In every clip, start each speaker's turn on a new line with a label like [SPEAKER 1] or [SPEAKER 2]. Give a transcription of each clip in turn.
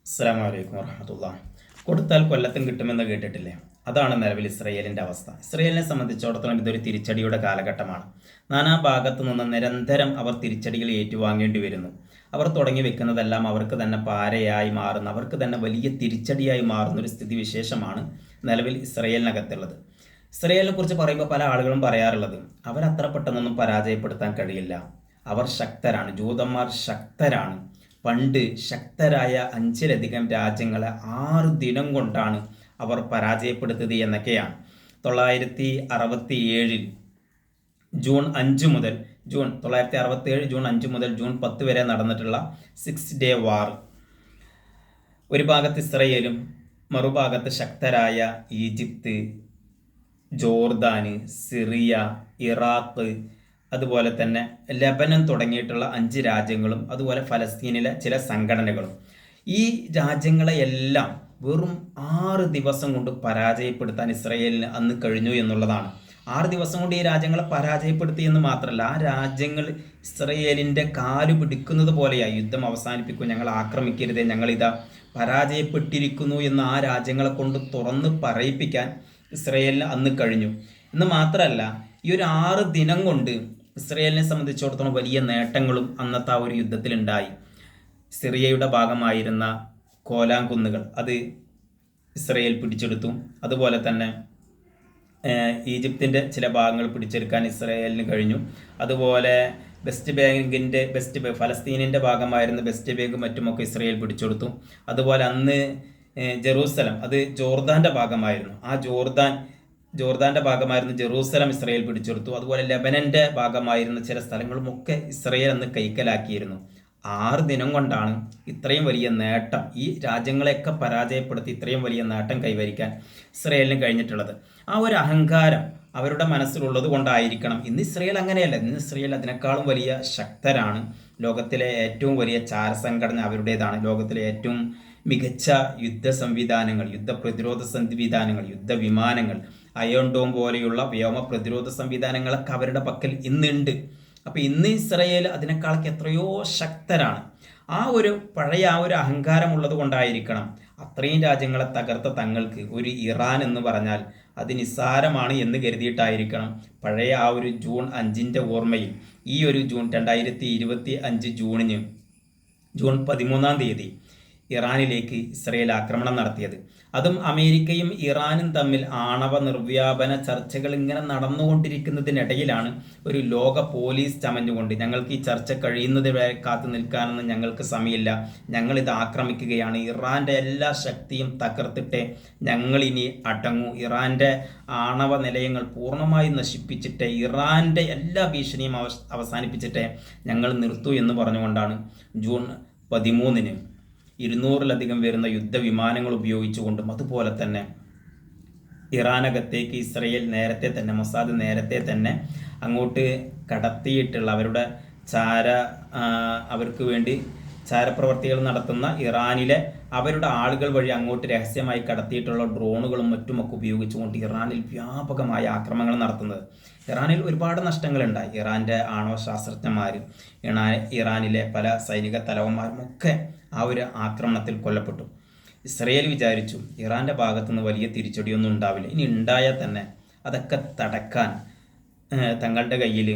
[SPEAKER 1] അസ്സലാമു അലൈക്കും വറഹ്മത്തുള്ളാഹി. കൊടുത്താൽ കൊല്ലത്തും കിട്ടുമെന്ന് കേട്ടിട്ടില്ലേ? അതാണ് നിലവിൽ ഇസ്രയേലിൻ്റെ അവസ്ഥ. ഇസ്രയേലിനെ സംബന്ധിച്ചിടത്തോളം ഇതൊരു തിരിച്ചടിയുടെ കാലഘട്ടമാണ്. നാനാ ഭാഗത്തു നിന്ന് നിരന്തരം അവർ തിരിച്ചടികൾ ഏറ്റുവാങ്ങേണ്ടി വരുന്നു. അവർ തുടങ്ങി വെക്കുന്നതെല്ലാം അവർക്ക് തന്നെ പാരയായി മാറുന്ന, അവർക്ക് തന്നെ വലിയ തിരിച്ചടിയായി മാറുന്ന ഒരു സ്ഥിതിവിശേഷമാണ് നിലവിൽ ഇസ്രയേലിനകത്തുള്ളത്. ഇസ്രയേലിനെ കുറിച്ച് പറയുമ്പോൾ പല ആളുകളും പറയാറുള്ളത് അവരത്ര പെട്ടെന്നൊന്നും പരാജയപ്പെടുത്താൻ കഴിയില്ല, അവർ ശക്തരാണ്, ജൂതന്മാർ ശക്തരാണ്. പണ്ട് ശക്തരായ 5ലധികം രാജ്യങ്ങളെ 6 ദിനം കൊണ്ടാണ് അവർ പരാജയപ്പെടുത്തിയത് എന്നൊക്കെയാണ്. 967 ജൂൺ 5 മുതൽ ജൂൺ 967 ജൂൺ 5 മുതൽ ജൂൺ 10 വരെ നടന്നിട്ടുള്ള 6 ഡേ വാർ. ഒരു ഭാഗത്ത് ഇസ്രയേലും മറുഭാഗത്ത് ശക്തരായ ഈജിപ്ത്, ജോർദാന്, സിറിയ, ഇറാഖ്, അതുപോലെ തന്നെ ലെബനൻ തുടങ്ങിയിട്ടുള്ള 5 രാജ്യങ്ങളും അതുപോലെ ഫലസ്തീനിലെ ചില സംഘടനകളും. ഈ രാജ്യങ്ങളെയെല്ലാം വെറും 6 ദിവസം കൊണ്ട് പരാജയപ്പെടുത്താൻ ഇസ്രയേലിന് അന്ന് കഴിഞ്ഞു എന്നുള്ളതാണ്. 6 ദിവസം കൊണ്ട് ഈ രാജ്യങ്ങളെ പരാജയപ്പെടുത്തി എന്ന് മാത്രമല്ല, ആ രാജ്യങ്ങൾ ഇസ്രയേലിൻ്റെ കാലു പിടിക്കുന്നത് പോലെയായി. യുദ്ധം അവസാനിപ്പിക്കും, ഞങ്ങൾ ആക്രമിക്കരുതേ, ഞങ്ങളിതാ പരാജയപ്പെട്ടിരിക്കുന്നു എന്ന് ആ രാജ്യങ്ങളെ കൊണ്ട് തുറന്ന് പറയിപ്പിക്കാൻ ഇസ്രയേലിന് അന്ന് കഴിഞ്ഞു. എന്ന് മാത്രമല്ല, ഈ ഒരു 6 ദിനം കൊണ്ട് ഇസ്രയേലിനെ സംബന്ധിച്ചിടത്തോളം വലിയ നേട്ടങ്ങളും അന്നത്തെ ആ ഒരു യുദ്ധത്തിലുണ്ടായി. സിറിയയുടെ ഭാഗമായിരുന്ന ഗോലാൻ കുന്നുകൾ അത് ഇസ്രയേൽ പിടിച്ചെടുത്തു. അതുപോലെ തന്നെ ഈജിപ്തിൻ്റെ ചില ഭാഗങ്ങൾ പിടിച്ചെടുക്കാൻ ഇസ്രയേലിന് കഴിഞ്ഞു. അതുപോലെ ഫലസ്തീനിൻ്റെ ഭാഗമായിരുന്ന വെസ്റ്റ് ബാങ്ക് മറ്റുമൊക്കെ ഇസ്രയേൽ പിടിച്ചെടുത്തു. അതുപോലെ അന്ന് ജെറൂസലം അത് ജോർദാൻ്റെ ഭാഗമായിരുന്നു. ആ ജോർദാൻ്റെ ഭാഗമായിരുന്ന ജെറൂസലം ഇസ്രയേൽ പിടിച്ചെടുത്തു. അതുപോലെ ലെബനൻ്റെ ഭാഗമായിരുന്ന ചില സ്ഥലങ്ങളുമൊക്കെ ഇസ്രയേൽ അന്ന് കൈക്കലാക്കിയിരുന്നു. 6 ദിനം കൊണ്ടാണ് ഇത്രയും വലിയ നേട്ടം, ഈ രാജ്യങ്ങളെയൊക്കെ പരാജയപ്പെടുത്തി ഇത്രയും വലിയ നേട്ടം കൈവരിക്കാൻ ഇസ്രയേലിന് കഴിഞ്ഞിട്ടുള്ളത്. ആ ഒരു അഹങ്കാരം അവരുടെ മനസ്സിലുള്ളത് കൊണ്ടായിരിക്കണം ഇന്ന് ഇസ്രയേൽ അങ്ങനെയല്ല. ഇന്ന് ഇസ്രയേൽ അതിനേക്കാളും വലിയ ശക്തരാണ്. ലോകത്തിലെ ഏറ്റവും വലിയ ചാരസംഘടന അവരുടേതാണ്. ലോകത്തിലെ ഏറ്റവും മികച്ച യുദ്ധ സംവിധാനങ്ങൾ, യുദ്ധ പ്രതിരോധ സംവിധാനങ്ങൾ, യുദ്ധവിമാനങ്ങൾ, അയൺ ഡോം പോലെയുള്ള വ്യോമ പ്രതിരോധ സംവിധാനങ്ങളൊക്കെ അവരുടെ പക്കൽ ഇന്നുണ്ട്. അപ്പോൾ ഇന്ന് ഇസ്രയേൽ അതിനേക്കാളൊക്കെ എത്രയോ ശക്തരാണ്. ആ ഒരു പഴയ ആ ഒരു അഹങ്കാരമുള്ളത് കൊണ്ടായിരിക്കണം അത്രയും രാജ്യങ്ങളെ തകർത്ത തങ്ങൾക്ക് ഒരു ഇറാൻ എന്ന് പറഞ്ഞാൽ അത് നിസ്സാരമാണ് എന്ന് കരുതിയിട്ടായിരിക്കണം പഴയ ആ ഒരു ജൂൺ 5 ഓർമ്മയിൽ ഈ ഒരു ജൂൺ 2025 ജൂൺ 13 ഇറാനിലേക്ക് ഇസ്രയേൽ ആക്രമണം നടത്തിയത്. അതും അമേരിക്കയും ഇറാനും തമ്മിൽ ആണവ നിർവ്യാപന ചർച്ചകൾ ഇങ്ങനെ നടന്നുകൊണ്ടിരിക്കുന്നതിനിടയിലാണ് ഒരു ലോക പോലീസ് ചമഞ്ഞുകൊണ്ട് ഞങ്ങൾക്ക് ഈ ചർച്ച കഴിയുന്നത് വരെ കാത്തു നിൽക്കാനൊന്നും ഞങ്ങൾക്ക് സമയമില്ല, ഞങ്ങളിത് ആക്രമിക്കുകയാണ്, ഇറാൻ്റെ എല്ലാ ശക്തിയും തകർത്തിട്ടേ ഞങ്ങളിനി അടങ്ങൂ, ഇറാൻ്റെ ആണവ നിലയങ്ങൾ പൂർണ്ണമായി നശിപ്പിച്ചിട്ടേ, ഇറാൻ്റെ എല്ലാ ഭീഷണിയും അവസാനിപ്പിച്ചിട്ടേ ഞങ്ങൾ നിർത്തൂ എന്ന് പറഞ്ഞുകൊണ്ടാണ് ജൂൺ 13 200ലധികം വരുന്ന യുദ്ധവിമാനങ്ങൾ ഉപയോഗിച്ചുകൊണ്ടും അതുപോലെ തന്നെ ഇറാനകത്തേക്ക് ഇസ്രയേൽ നേരത്തെ തന്നെ മൊസാദ് നേരത്തെ തന്നെ അങ്ങോട്ട് കടത്തിയിട്ടുള്ള അവർക്ക് വേണ്ടി ചാരപ്രവർത്തികൾ നടത്തുന്ന ഇറാനിലെ അവരുടെ ആളുകൾ വഴി അങ്ങോട്ട് രഹസ്യമായി കടത്തിയിട്ടുള്ള ഡ്രോണുകളും മറ്റുമൊക്കെ ഉപയോഗിച്ചുകൊണ്ട് ഇറാനിൽ വ്യാപകമായ ആക്രമണങ്ങൾ നടത്തുന്നത്. ഇറാനിൽ ഒരുപാട് നഷ്ടങ്ങളുണ്ടായി. ഇറാൻ്റെ ആണവ ശാസ്ത്രജ്ഞന്മാർ, ഇറാനിലെ പല സൈനിക തലവന്മാരുമൊക്കെ ആ ഒരു ആക്രമണത്തിൽ കൊല്ലപ്പെട്ടു. ഇസ്രയേൽ വിചാരിച്ചു ഇറാൻ്റെ ഭാഗത്തുനിന്ന് വലിയ തിരിച്ചടിയൊന്നും ഉണ്ടാവില്ല, ഇനി ഉണ്ടായാൽ തന്നെ അതൊക്കെ തടക്കാൻ തങ്ങളുടെ കയ്യിൽ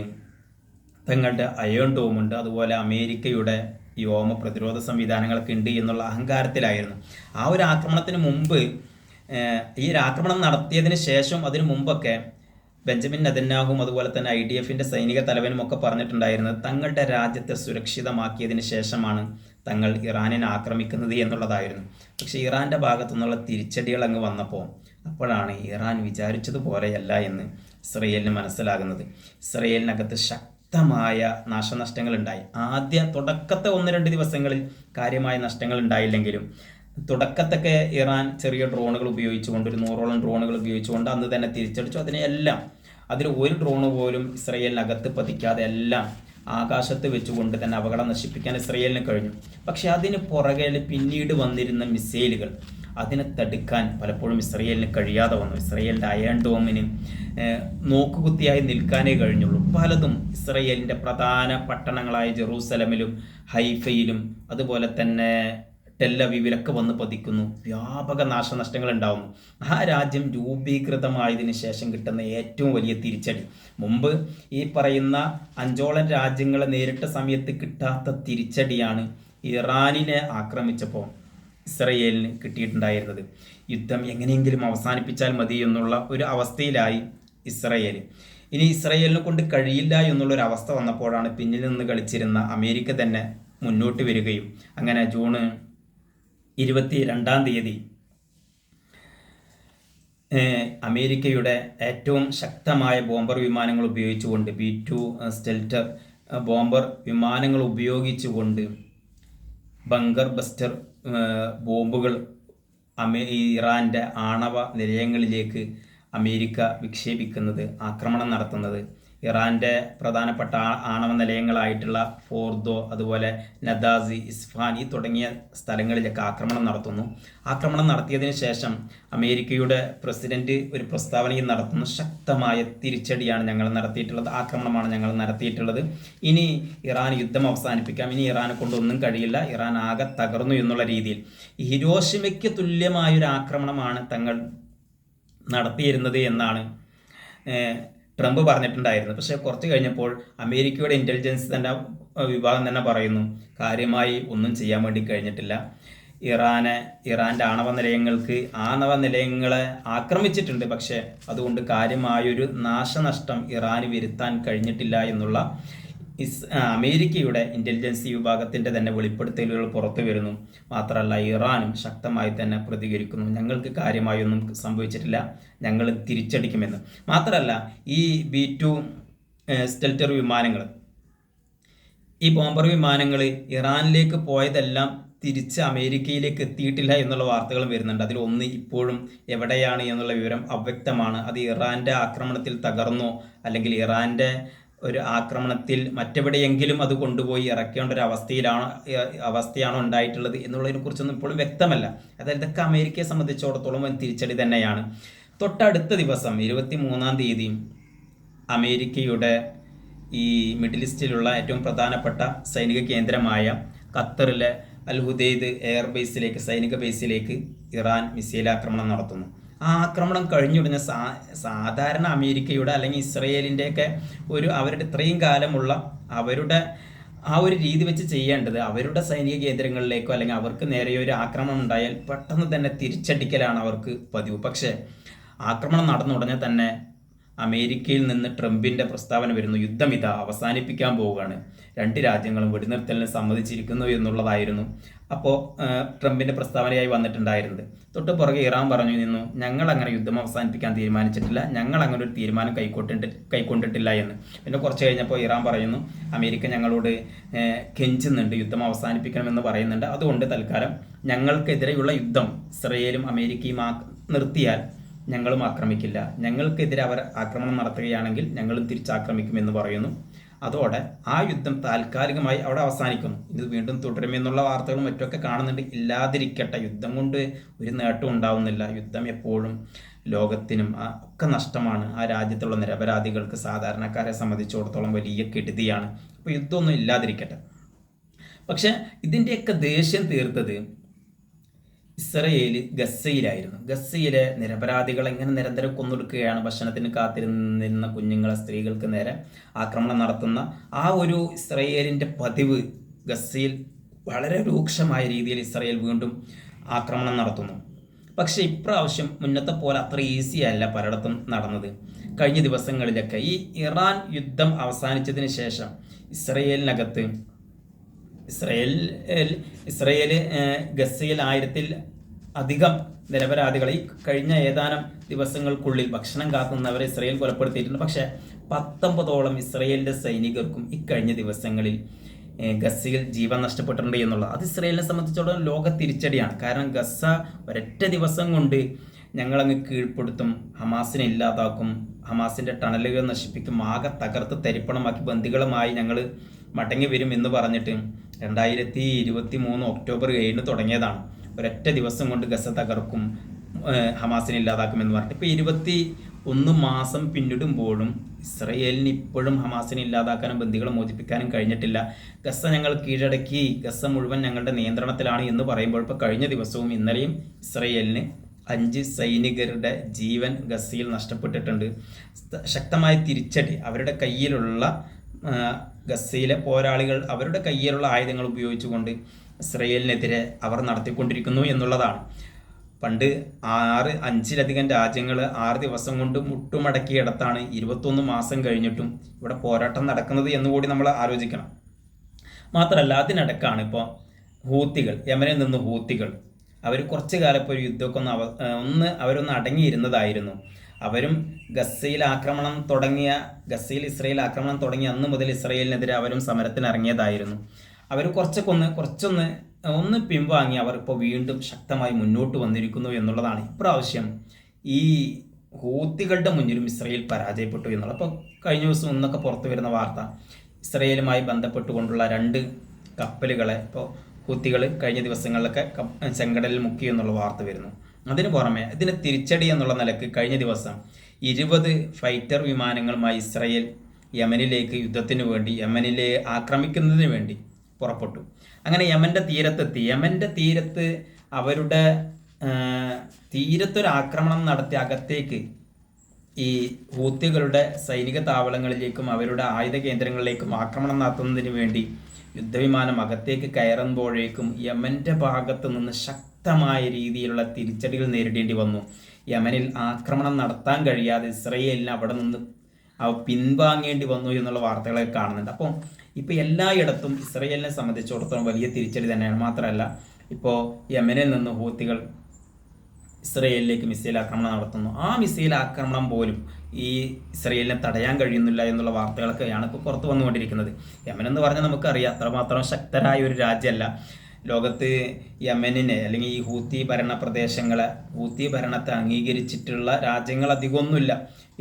[SPEAKER 1] തങ്ങളുടെ അയൺ ഡോമുണ്ട്, അതുപോലെ അമേരിക്കയുടെ വ്യോമ പ്രതിരോധ സംവിധാനങ്ങളൊക്കെ ഉണ്ട് എന്നുള്ള അഹങ്കാരത്തിലായിരുന്നു. ആ ഒരു ആക്രമണത്തിന് മുമ്പ്, ഈ ഒരു ആക്രമണം നടത്തിയതിന് ശേഷം അതിനു മുമ്പൊക്കെ ബെഞ്ചമിൻ നെതന്യാഹുവും അതുപോലെ തന്നെ IDF-ൻ്റെ സൈനിക തലവനും ഒക്കെ പറഞ്ഞിട്ടുണ്ടായിരുന്നത് തങ്ങളുടെ രാജ്യത്തെ സുരക്ഷിതമാക്കിയതിന് ശേഷമാണ് തങ്ങൾ ഇറാനിനെ ആക്രമിക്കുന്നത് എന്നുള്ളതായിരുന്നു. പക്ഷേ ഇറാൻ്റെ ഭാഗത്തു നിന്നുള്ള തിരിച്ചടികൾ അങ്ങ് വന്നപ്പോൾ അപ്പോഴാണ് ഇറാൻ വിചാരിച്ചതുപോലെയല്ല എന്ന് ഇസ്രയേലിന് മനസ്സിലാകുന്നത്. ഇസ്രയേലിനകത്ത് ശക്തമായ നാശനഷ്ടങ്ങൾ ഉണ്ടായി. തുടക്കത്തെ 1-2 ദിവസങ്ങളിൽ കാര്യമായ നഷ്ടങ്ങൾ ഉണ്ടായില്ലെങ്കിലും തുടക്കത്തൊക്കെ ഇറാൻ ചെറിയ ഡ്രോണുകൾ ഉപയോഗിച്ചുകൊണ്ട്, ഒരു 100ഓളം ഡ്രോണുകൾ ഉപയോഗിച്ചുകൊണ്ട് അന്ന് തന്നെ തിരിച്ചടിച്ചു. അതിൽ ഒരു ഡ്രോണ് പോലും ഇസ്രയേലിനകത്ത് പതിക്കാതെ എല്ലാം ആകാശത്ത് വെച്ചുകൊണ്ട് തന്നെ അപകടം നശിപ്പിക്കാൻ ഇസ്രയേലിന് കഴിഞ്ഞു. പക്ഷെ അതിന് പുറകെ പിന്നീട് വന്നിരുന്ന മിസൈലുകൾ അതിനെ തടുക്കാൻ പലപ്പോഴും ഇസ്രയേലിന് കഴിയാതെ വന്നു. ഇസ്രയേലിൻ്റെ അയൺ ഡോമിന് നോക്കുകുത്തിയായി നിൽക്കാനേ കഴിഞ്ഞുള്ളൂ. പലതും ഇസ്രയേലിൻ്റെ പ്രധാന പട്ടണങ്ങളായ ജെറൂസലമിലും ഹൈഫയിലും അതുപോലെ തന്നെ ടെല്ലവീവിലൊക്കെ വന്ന് പതിക്കുന്നു. വ്യാപക നാശനഷ്ടങ്ങൾ ഉണ്ടാവുന്നു. ആ രാജ്യം രൂപീകൃതമായതിനു ശേഷം കിട്ടുന്ന ഏറ്റവും വലിയ തിരിച്ചടി. മുമ്പ് ഈ പറയുന്ന 5ഓളം രാജ്യങ്ങളെ നേരിട്ട സമയത്ത് കിട്ടാത്ത തിരിച്ചടിയാണ് ഇറാനിനെ ആക്രമിച്ചപ്പോൾ ഇസ്രയേലിന് കിട്ടിയിട്ടുണ്ടായിരുന്നത്. യുദ്ധം എങ്ങനെയെങ്കിലും അവസാനിപ്പിച്ചാൽ മതി എന്നുള്ള ഒരു അവസ്ഥയിലായി ഇസ്രയേൽ. ഇനി ഇസ്രയേലിനെ കൊണ്ട് കഴിയില്ല എന്നുള്ളൊരു അവസ്ഥ വന്നപ്പോഴാണ് പിന്നിൽ നിന്ന് കളിച്ചിരുന്ന അമേരിക്ക തന്നെ മുന്നോട്ട് വരികയും അങ്ങനെ ജൂൺ 22 അമേരിക്കയുടെ ഏറ്റവും ശക്തമായ ബോംബർ വിമാനങ്ങൾ ഉപയോഗിച്ചുകൊണ്ട് B-2 സ്റ്റെൽറ്റർ ബോംബർ വിമാനങ്ങൾ ഉപയോഗിച്ചുകൊണ്ട് ബങ്കർ ബസ്റ്റർ ബോംബുകൾ ഇറാൻ്റെ ആണവ നിലയങ്ങളിലേക്ക് അമേരിക്ക വിക്ഷേപിക്കുന്നത്, ആക്രമണം നടത്തുന്നത്, ഇറാൻ്റെ പ്രധാനപ്പെട്ട ആണവ നിലയങ്ങളായിട്ടുള്ള ഫോർദോ, അതുപോലെ നദാസി, ഇസ്ഫാൻ ഈ തുടങ്ങിയ സ്ഥലങ്ങളിലേക്ക് ആക്രമണം നടത്തുന്നു. ആക്രമണം നടത്തിയതിന് ശേഷം അമേരിക്കയുടെ പ്രസിഡന്റ് ഒരു പ്രസ്താവനയും നടത്തുന്നു. ശക്തമായ തിരിച്ചടിയാണ് ഞങ്ങൾ നടത്തിയിട്ടുള്ളത്, ആക്രമണമാണ് ഞങ്ങൾ നടത്തിയിട്ടുള്ളത്. ഇനി ഇറാൻ യുദ്ധം അവസാനിപ്പിക്കാം, ഇനി ഇറാനെ കൊണ്ടൊന്നും കഴിയില്ല, ഇറാൻ ആകെ തകർന്നു എന്നുള്ള രീതിയിൽ ഹിരോഷിമയ്ക്ക് തുല്യമായൊരു ആക്രമണമാണ് തങ്ങൾ നടത്തിയിരുന്നത് എന്നാണ് ട്രംപ് പറഞ്ഞിട്ടുണ്ടായിരുന്നത്. പക്ഷേ കുറച്ച് കഴിഞ്ഞപ്പോൾ അമേരിക്കയുടെ ഇൻ്റലിജൻസ് തന്നെ വിഭാഗം തന്നെ പറയുന്നു, കാര്യമായി ഒന്നും ചെയ്യാൻ വേണ്ടി കഴിഞ്ഞിട്ടില്ല. ഇറാൻ്റെ ആണവ നിലയങ്ങളെ ആക്രമിച്ചിട്ടുണ്ട്, പക്ഷേ അതുകൊണ്ട് കാര്യമായൊരു നാശനഷ്ടം ഇറാന് വരുത്താൻ കഴിഞ്ഞിട്ടില്ല എന്നുള്ള അമേരിക്കയുടെ ഇൻ്റലിജൻസ് വിഭാഗത്തിൻ്റെ തന്നെ വെളിപ്പെടുത്തലുകൾ പുറത്തു വരുന്നു. മാത്രമല്ല ഇറാനും ശക്തമായി തന്നെ പ്രതികരിക്കുന്നു, ഞങ്ങൾക്ക് കാര്യമായൊന്നും സംഭവിച്ചിട്ടില്ല, ഞങ്ങൾ തിരിച്ചടിക്കുമെന്ന്. മാത്രമല്ല ഈ B-2 സ്റ്റെൽറ്റർ വിമാനങ്ങൾ, ഈ ബോംബർ വിമാനങ്ങൾ ഇറാനിലേക്ക് പോയതെല്ലാം തിരിച്ച് അമേരിക്കയിലേക്ക് എത്തിയിട്ടില്ല എന്നുള്ള വാർത്തകളും വരുന്നുണ്ട്. അതിലൊന്ന് ഇപ്പോഴും എവിടെയാണ് എന്നുള്ള വിവരം അവ്യക്തമാണ്. അത് ഇറാൻ്റെ ആക്രമണത്തിൽ തകർന്നോ അല്ലെങ്കിൽ ഇറാൻ്റെ ഒരു ആക്രമണത്തിൽ മറ്റെവിടെയെങ്കിലും അത് കൊണ്ടുപോയി ഇറക്കേണ്ട ഒരു അവസ്ഥയാണോ ഉണ്ടായിട്ടുള്ളത് എന്നുള്ളതിനെ കുറിച്ചൊന്നും ഇപ്പോഴും വ്യക്തമല്ല. അതായത് ഇതൊക്കെ അമേരിക്കയെ സംബന്ധിച്ചിടത്തോളം തിരിച്ചടി തന്നെയാണ്. തൊട്ടടുത്ത ദിവസം 23 അമേരിക്കയുടെ ഈ മിഡിൽ ഈസ്റ്റിലുള്ള ഏറ്റവും പ്രധാനപ്പെട്ട സൈനിക കേന്ദ്രമായ ഖത്തറിലെ അൽ ഹുദൈദ് എയർബേസിലേക്ക്, സൈനിക ബേസിലേക്ക് ഇറാൻ മിസൈൽ ആക്രമണം നടത്തുന്നു. ആ ആക്രമണം കഴിഞ്ഞുടനെ സാധാരണ അമേരിക്കയുടെ അല്ലെങ്കിൽ ഇസ്രയേലിൻ്റെയൊക്കെ അവരുടെ ഇത്രയും കാലമുള്ള അവരുടെ ആ ഒരു രീതി വെച്ച് ചെയ്യേണ്ടത്, അവരുടെ സൈനിക കേന്ദ്രങ്ങളിലേക്കോ അല്ലെങ്കിൽ അവർക്ക് നേരെയോ ഒരു ആക്രമണം ഉണ്ടായാൽ പെട്ടെന്ന് തന്നെ തിരിച്ചടിക്കലാണ് അവർക്ക് പതിവ്. പക്ഷേ ആക്രമണം നടന്ന ഉടനെ തന്നെ അമേരിക്കയിൽ നിന്ന് ട്രംപിൻ്റെ പ്രസ്താവന വരുന്നു, യുദ്ധം ഇതാ അവസാനിപ്പിക്കാൻ പോവുകയാണ്, 2 രാജ്യങ്ങളും വെടിനിർത്തലിന് സമ്മതിച്ചിരിക്കുന്നു എന്നുള്ളതായിരുന്നു അപ്പോൾ ട്രംപിൻ്റെ പ്രസ്താവനയായി വന്നിട്ടുണ്ടായിരുന്നത്. തൊട്ട് പുറകെ ഇറാൻ പറഞ്ഞു നിന്നു, ഞങ്ങൾ അങ്ങനെ യുദ്ധം അവസാനിപ്പിക്കാൻ തീരുമാനിച്ചിട്ടില്ല, ഞങ്ങൾ അങ്ങനെ ഒരു തീരുമാനം കൈക്കൊണ്ടിട്ടില്ല എന്ന്. പിന്നെ കുറച്ച് കഴിഞ്ഞപ്പോൾ ഇറാൻ പറയുന്നു, അമേരിക്ക ഞങ്ങളോട് കെഞ്ചുന്നുണ്ട്, യുദ്ധം അവസാനിപ്പിക്കണമെന്ന് പറയുന്നുണ്ട്, അതുകൊണ്ട് തൽക്കാലം ഞങ്ങൾക്കെതിരെയുള്ള യുദ്ധം ഇസ്രയേലും അമേരിക്കയും നിർത്തിയാൽ ഞങ്ങളും ആക്രമിക്കില്ല, ഞങ്ങൾക്കെതിരെ അവർ ആക്രമണം നടത്തുകയാണെങ്കിൽ ഞങ്ങളും തിരിച്ചാക്രമിക്കുമെന്ന് പറയുന്നു. അതോടെ ആ യുദ്ധം താൽക്കാലികമായി അവിടെ അവസാനിക്കുന്നു. ഇത് വീണ്ടും തുടരുമെന്നുള്ള വാർത്തകളും മറ്റൊക്കെ കാണുന്നുണ്ട്. ഇല്ലാതിരിക്കട്ടെ, യുദ്ധം കൊണ്ട് ഒരു നേട്ടം ഉണ്ടാവുന്നില്ല. യുദ്ധം എപ്പോഴും ലോകത്തിനും ഒക്കെ നഷ്ടമാണ്. ആ രാജ്യത്തുള്ള നിരപരാധികൾക്ക്, സാധാരണക്കാരെ സംബന്ധിച്ചിടത്തോളം വലിയ കെടുതിയാണ്. അപ്പോൾ യുദ്ധമൊന്നും ഇല്ലാതിരിക്കട്ടെ. പക്ഷെ ഇതിൻ്റെയൊക്കെ ദേഷ്യം തീർത്തത് ഇസ്രയേൽ ഗസയിലായിരുന്നു. ഗസയിലെ നിരപരാധികളെ ഇങ്ങനെ നിരന്തരം കൊന്നൊടുക്കുകയാണ്. ഭക്ഷണത്തിന് കാത്തിരുന്ന കുഞ്ഞുങ്ങളെ, സ്ത്രീകൾക്ക് നേരെ ആക്രമണം നടത്തുന്ന ആ ഒരു ഇസ്രയേലിൻ്റെ പതിവ് ഗസയിൽ വളരെ രൂക്ഷമായ രീതിയിൽ ഇസ്രയേൽ വീണ്ടും ആക്രമണം നടത്തുന്നു. പക്ഷേ ഇപ്രാവശ്യം മുന്നത്തെ പോലെ അത്ര ഈസി അല്ല പലയിടത്തും നടന്നത്. കഴിഞ്ഞ ദിവസങ്ങളിലൊക്കെ ഈ ഇറാൻ യുദ്ധം അവസാനിച്ചതിന് ശേഷം ഇസ്രയേലിനകത്ത് ഇസ്രയേൽ ഗസയിൽ 1000-ൽ അധികം നിരപരാധികൾ ഈ കഴിഞ്ഞ ഏതാനും ദിവസങ്ങൾക്കുള്ളിൽ ഭക്ഷണം കാക്കുന്നവരെ ഇസ്രയേൽ കൊലപ്പെടുത്തിയിട്ടുണ്ട്. പക്ഷേ 19ഓളം ഇസ്രയേലിൻ്റെ സൈനികർക്കും ഇക്കഴിഞ്ഞ ദിവസങ്ങളിൽ ഗസയിൽ ജീവൻ നഷ്ടപ്പെട്ടിട്ടുണ്ട് എന്നുള്ളത് അത് ഇസ്രയേലിനെ സംബന്ധിച്ചിടത്തോളം ലോക തിരിച്ചടിയാണ്. കാരണം ഗസ ഒരൊറ്റ ദിവസം കൊണ്ട് ഞങ്ങളങ്ങ് കീഴ്പ്പെടുത്തും, ഹമാസിനെ ഇല്ലാതാക്കും, ഹമാസിൻ്റെ ടണലുകൾ നശിപ്പിക്കും, ആകെ തകർത്ത് തരിപ്പണമാക്കി ബന്ദികളുമായി ഞങ്ങൾ മടങ്ങി വരും എന്ന് പറഞ്ഞിട്ട് 2023 ഒക്ടോബർ 7 തുടങ്ങിയതാണ്. ഒരൊറ്റ ദിവസം കൊണ്ട് ഗസ തകർക്കും, ഹമാസിനെ ഇല്ലാതാക്കുമെന്ന് പറഞ്ഞിട്ട് ഇപ്പോൾ 1 മാസം പിന്നിടുമ്പോഴും ഇസ്രയേലിന് ഇപ്പോഴും ഹമാസിനെ ഇല്ലാതാക്കാനും ബന്ദികളെ മോചിപ്പിക്കാനും കഴിഞ്ഞിട്ടില്ല. ഗസ ഞങ്ങൾ കീഴടക്കി, ഗസ മുഴുവൻ ഞങ്ങളുടെ നിയന്ത്രണത്തിലാണ് എന്ന് പറയുമ്പോൾ ഇപ്പോൾ കഴിഞ്ഞ ദിവസവും ഇന്നലെയും ഇസ്രയേലിന് 5 സൈനികരുടെ ജീവൻ ഗസയിൽ നഷ്ടപ്പെട്ടിട്ടുണ്ട്. ശക്തമായ തിരിച്ചടി അവരുടെ കയ്യിലുള്ള ഗസയിലെ പോരാളികൾ അവരുടെ കയ്യിലുള്ള ആയുധങ്ങൾ ഉപയോഗിച്ചുകൊണ്ട് ഇസ്രയേലിനെതിരെ അവർ നടത്തിക്കൊണ്ടിരിക്കുന്നു എന്നുള്ളതാണ്. പണ്ട് 5-ലധികം രാജ്യങ്ങൾ 6 ദിവസം കൊണ്ട് മുട്ടുമടക്കിയിടത്താണ് 21 മാസം കഴിഞ്ഞിട്ടും ഇവിടെ പോരാട്ടം നടക്കുന്നത് എന്നുകൂടി നമ്മൾ ആലോചിക്കണം. മാത്രമല്ല അതിനിടക്കാണ് ഇപ്പോൾ ഹൂത്തികൾ, യമനിൽ നിന്ന് ഹൂത്തികൾ അവർ കുറച്ചു കാലം ഇപ്പോൾ ഒരു യുദ്ധമൊക്കെ അവരൊന്ന് അടങ്ങിയിരുന്നതായിരുന്നു. അവരും ഗസയിൽ ഇസ്രയേൽ ആക്രമണം തുടങ്ങിയ അന്ന് മുതൽ ഇസ്രയേലിനെതിരെ അവരും സമരത്തിന് ഇറങ്ങിയതായിരുന്നു. അവർ ഒന്ന് പിൻവാങ്ങി അവർ ഇപ്പോൾ വീണ്ടും ശക്തമായി മുന്നോട്ട് വന്നിരിക്കുന്നു എന്നുള്ളതാണ്. ഇപ്രാവശ്യം ഈ ഹൂത്തികളുടെ മുന്നിലും ഇസ്രയേൽ പരാജയപ്പെട്ടു എന്നുള്ളത്. അപ്പോൾ കഴിഞ്ഞ ദിവസം ഒന്നൊക്കെ പുറത്തു വരുന്ന വാർത്ത, ഇസ്രയേലുമായി ബന്ധപ്പെട്ടുകൊണ്ടുള്ള 2 കപ്പലുകളെ ഇപ്പോൾ ഹൂത്തികൾ കഴിഞ്ഞ ദിവസങ്ങളിലൊക്കെ ചെങ്കടലിൽ മുക്കി എന്നുള്ള വാർത്ത വരുന്നു. അതിന് പുറമെ ഇതിന് തിരിച്ചടി എന്നുള്ള നിലക്ക് കഴിഞ്ഞ ദിവസം 20 ഫൈറ്റർ വിമാനങ്ങളുമായി ഇസ്രയേൽ യമനിലേക്ക് യുദ്ധത്തിന് വേണ്ടി, യമനിലെ ആക്രമിക്കുന്നതിന് വേണ്ടി പുറപ്പെട്ടു. അങ്ങനെ യമൻ്റെ തീരത്തെത്തി. യമൻ്റെ തീരത്ത് അവരുടെ തീരത്തൊരു ആക്രമണം നടത്തി അകത്തേക്ക് ഈ ഹൂത്തികളുടെ സൈനിക താവളങ്ങളിലേക്കും അവരുടെ ആയുധ കേന്ദ്രങ്ങളിലേക്കും ആക്രമണം നടത്തുന്നതിന് വേണ്ടി യുദ്ധവിമാനം അകത്തേക്ക് കയറുമ്പോഴേക്കും യമൻ്റെ ഭാഗത്ത് നിന്ന് ശക്തമായ രീതിയിലുള്ള തിരിച്ചടികൾ നേരിടേണ്ടി വന്നു. യമനിൽ ആക്രമണം നടത്താൻ കഴിയാതെ ഇസ്രയേലിന് അവിടെ നിന്ന് പിൻവാങ്ങേണ്ടി വന്നു എന്നുള്ള വാർത്തകളൊക്കെ കാണുന്നുണ്ട്. അപ്പോൾ ഇപ്പോൾ എല്ലായിടത്തും ഇസ്രയേലിനെ സംബന്ധിച്ചിടത്തോളം വലിയ തിരിച്ചടി തന്നെയാണ്. മാത്രമല്ല ഇപ്പോൾ യമനിൽ നിന്ന് ഹൂത്തികൾ ഇസ്രയേലിലേക്ക് മിസൈൽ ആക്രമണം നടത്തുന്നു. ആ മിസൈൽ ആക്രമണം പോലും ഈ ഇസ്രയേലിനെ തടയാൻ കഴിയുന്നില്ല എന്നുള്ള വാർത്തകളൊക്കെയാണ് ഇപ്പോൾ പുറത്തു വന്നുകൊണ്ടിരിക്കുന്നത്. യമൻ എന്ന് പറഞ്ഞാൽ നമുക്കറിയാം അത്രമാത്രം ശക്തരായ ഒരു രാജ്യമല്ല. ലോകത്ത് യമനിനെ അല്ലെങ്കിൽ ഈ ഹൂത്തി ഭരണ പ്രദേശങ്ങളെ, ഹൂത്തി ഭരണത്തെ അംഗീകരിച്ചിട്ടുള്ള രാജ്യങ്ങൾ അധികമൊന്നുമില്ല.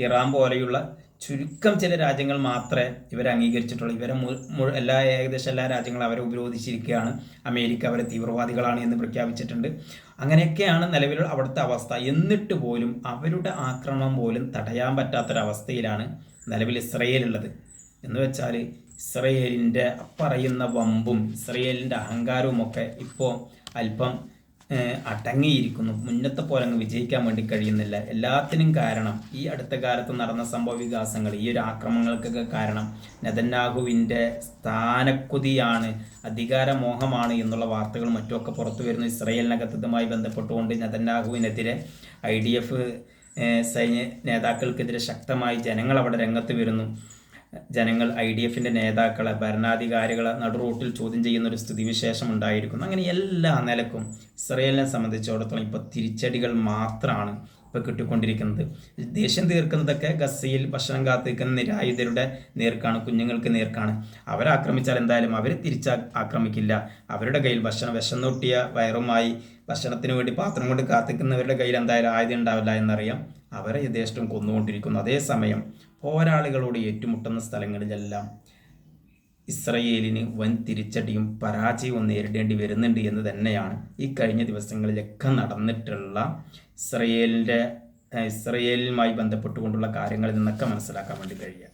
[SPEAKER 1] ഇറാൻ പോലെയുള്ള ചുരുക്കം ചില രാജ്യങ്ങൾ മാത്രമേ ഇവരെ അംഗീകരിച്ചിട്ടുള്ളൂ. ഏകദേശം എല്ലാ രാജ്യങ്ങളും അവരെ ഉപരോധിച്ചിരിക്കുകയാണ്. അമേരിക്ക അവരെ തീവ്രവാദികളാണ് എന്ന് പ്രഖ്യാപിച്ചിട്ടുണ്ട്. അങ്ങനെയൊക്കെയാണ് നിലവിൽ അവിടുത്തെ അവസ്ഥ. എന്നിട്ട് പോലും അവരുടെ ആക്രമണം പോലും തടയാൻ പറ്റാത്തൊരവസ്ഥയിലാണ് നിലവിൽ ഇസ്രയേലുള്ളത്. എന്ന് വെച്ചാൽ ഇസ്രയേലിൻ്റെ പറയുന്ന വമ്പും ഇസ്രയേലിൻ്റെ അഹങ്കാരവും ഒക്കെ ഇപ്പോൾ അല്പം അടങ്ങിയിരിക്കുന്നു. മുന്നത്തെ പോലെ അങ്ങ് വിജയിക്കാൻ വേണ്ടി കഴിയുന്നില്ല. എല്ലാത്തിനും കാരണം ഈ അടുത്ത കാലത്ത് നടന്ന സംഭവ വികാസങ്ങൾ, ഈ ഒരു ആക്രമണങ്ങൾക്കൊക്കെ കാരണം നെതന്യാഹുവിൻ്റെ സ്ഥാനക്കുതിയാണ്, അധികാരമോഹമാണ് എന്നുള്ള വാർത്തകളും മറ്റുമൊക്കെ പുറത്തു വരുന്നു. ഇസ്രയേലിനകത്ത് ഇതുമായി ബന്ധപ്പെട്ടുകൊണ്ട് നെതന്യാഹുവിനെതിരെ IDF സൈന്യ നേതാക്കൾക്കെതിരെ ശക്തമായി ജനങ്ങൾ അവിടെ രംഗത്ത് വരുന്നു. ജനങ്ങൾ IDFൻ്റെ നേതാക്കളെ, ഭരണാധികാരികളെ നടുറോട്ടിൽ ചോദ്യം ചെയ്യുന്ന ഒരു സ്ഥിതിവിശേഷം ഉണ്ടായിരിക്കുന്നു. അങ്ങനെ എല്ലാ നിലക്കും ഇസ്രയേലിനെ സംബന്ധിച്ചിടത്തോളം ഇപ്പോൾ തിരിച്ചടികൾ മാത്രമാണ് ഇപ്പോൾ കിട്ടിക്കൊണ്ടിരിക്കുന്നത്. ദേഷ്യം തീർക്കുന്നതൊക്കെ ഗസയിൽ ഭക്ഷണം കാത്തിരിക്കുന്ന നിരായുധരുടെ നേർക്കാണ്, കുഞ്ഞുങ്ങൾക്ക് നേർക്കാണ്. അവരാക്രമിച്ചാൽ എന്തായാലും അവർ ആക്രമിക്കില്ല. അവരുടെ കയ്യിൽ വിശന്നൊട്ടിയ വയറുമായി ഭക്ഷണത്തിന് വേണ്ടി പാത്രം കൊണ്ട് കാത്തിക്കുന്നവരുടെ കയ്യിൽ എന്തായാലും ആയുധം ഉണ്ടാവില്ല എന്നറിയാം. അവരെ യഥേഷ്ടം കൊന്നുകൊണ്ടിരിക്കുന്നു. അതേസമയം പോരാളികളോട് ഏറ്റുമുട്ടുന്ന സ്ഥലങ്ങളിലെല്ലാം ഇസ്രയേലിന് വൻ തിരിച്ചടിയും പരാജയവും നേരിടേണ്ടി വരുന്നുണ്ട് എന്ന് തന്നെയാണ് ഈ കഴിഞ്ഞ ദിവസങ്ങളിലൊക്കെ നടന്നിട്ടുള്ള ഇസ്രയേലുമായി ബന്ധപ്പെട്ടുകൊണ്ടുള്ള കാര്യങ്ങളിൽ നിന്നൊക്കെ മനസ്സിലാക്കാൻ വേണ്ടി കഴിയുക.